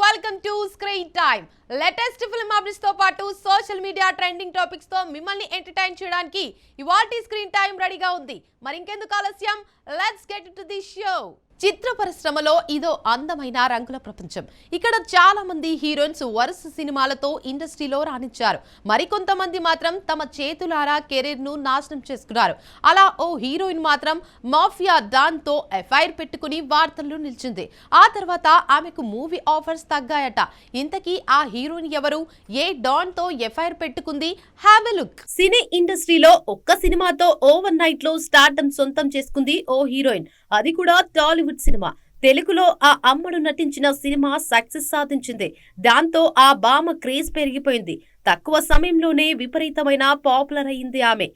Welcome to screen time. Latest film updates తో పాటు social media trending topics తో మిమ్మల్ని ఎంటర్టైన్ చేయడానికి ఇవాల్టి స్క్రీన్ టైమ్ రెడీగా ఉంది. మరి ఇంకెందుకు ఆలస్యం, let's get to the show. చిత్ర పరిశ్రమలో ఇదో అందమైన రంగుల ప్రపంచం. ఇక్కడ చాలా మంది హీరోయిన్స్ వరుస సినిమాలతో ఇండస్ట్రీలో రాణించారు. మరికొంతమంది మాత్రం తమ చేతులారా కెరీర్ ను నాశనం చేసుకున్నారు. అలా ఓ హీరోయిన్ మాత్రం మాఫియా డాన్ తో ఎఫ్ఐఆర్ పెట్టుకుని వార్తల్లో నిలిచింది. ఆ తర్వాత ఆమెకు మూవీ ఆఫర్స్ తగ్గాయట. ఇంతకీ ఆ హీరోయిన్ ఎవరు? ఏ డాన్ తో ఎఫ్ఐఆర్ పెట్టుకుంది? Have a look. సినీ ఇండస్ట్రీలో ఒక్క సినిమాతో ఓవర్ నైట్ లో స్టార్డమ్ సొంతం చేసుకుంది ఓ హీరోయిన్. అది కూడా టాలీవుడ్ సినిమా. తెలుగులో ఆ అమ్మడు నటించిన సినిమా సక్సెస్ సాధించింది. దాంతో ఆ భామ క్రేజ్ పెరిగిపోయింది. తక్కువ సమయంలోనే విపరీతమైన పాపులర్ అయింది ఆమె.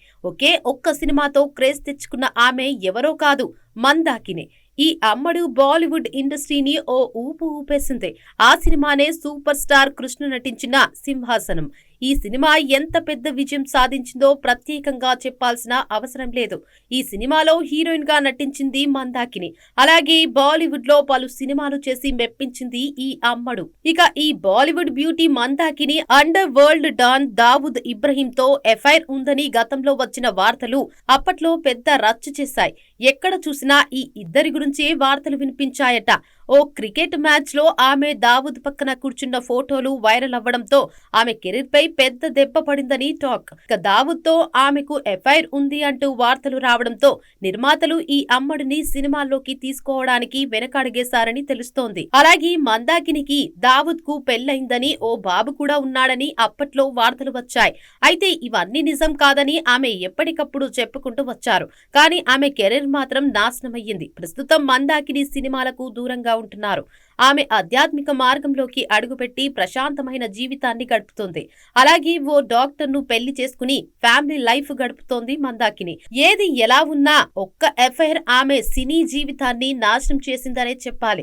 ఒక్క సినిమాతో క్రేజ్ తెచ్చుకున్న ఆమె ఎవరో కాదు, మందాకిని. ఈ అమ్మడు బాలీవుడ్ ఇండస్ట్రీని ఓ ఊపు ఊపేసింది. ఆ సినిమానే సూపర్ స్టార్ కృష్ణ నటించిన సింహాసనం. ఈ సినిమా ఎంత పెద్ద విజయం సాధించిందో ప్రత్యేకంగా చెప్పాల్సిన అవసరం లేదు. ఈ సినిమాలో హీరోయిన్ గా నటించింది మందాకిని. అలాగే బాలీవుడ్ లో పలు సినిమాలు చేసి మెప్పించింది ఈ అమ్మడు. ఇక ఈ Bollywood beauty Mandakini underworld don Dawood Ibrahim తో ఎఫ్ఐఆర్ ఉందని గతంలో వచ్చిన వార్తలు అప్పట్లో పెద్ద రచ్చ చేశాయి. ఎక్కడ చూసినా ఈ ఇద్దరి గురించే వార్తలు వినిపించాయట. ఓ క్రికెట్ మ్యాచ్ లో ఆమె దావుద్ పక్కన కూర్చున్న ఫోటోలు వైరల్ అవ్వడంతో ఆమె కెరీర్ పై పెద్ద దెబ్బ పడిందని టాక్. ఇక దావుద్ తో ఆమెకు ఎఫ్ఐఆర్ ఉంది అంటూ వార్తలు రావడంతో నిర్మాతలు ఈ అమ్మడిని సినిమాల్లోకి తీసుకోవడానికి వెనకడిగేశారని తెలుస్తోంది. అలాగే మందాకినికి దావుద్ కు పెళ్లైందని, ఓ బాబు కూడా ఉన్నాడని అప్పట్లో వార్తలు వచ్చాయి. అయితే ఇవన్నీ నిజం కాదని ఆమె ఎప్పటికప్పుడు చెప్పుకుంటూ వచ్చారు. కానీ ఆమె కెరీర్ మాత్రం నాశనమయ్యింది. ప్రస్తుతం మందాకిని సినిమాలకు దూరంగా ఉంటున్నారు. ఆమె ఆధ్యాత్మిక మార్గంలోకి అడుగుపెట్టి ప్రశాంతమైన జీవితాన్ని గడుపుతోంది. అలాగే ఓ డాక్టర్ ను పెళ్లి చేసుకుని ఫ్యామిలీ లైఫ్ గడుపుతోంది మందాకిని. ఏది ఎలా ఉన్నా ఒక్క ఎఫ్ఐఆర్ ఆమె సినీ జీవితాన్ని నాశనం చేసిందనే చెప్పాలి.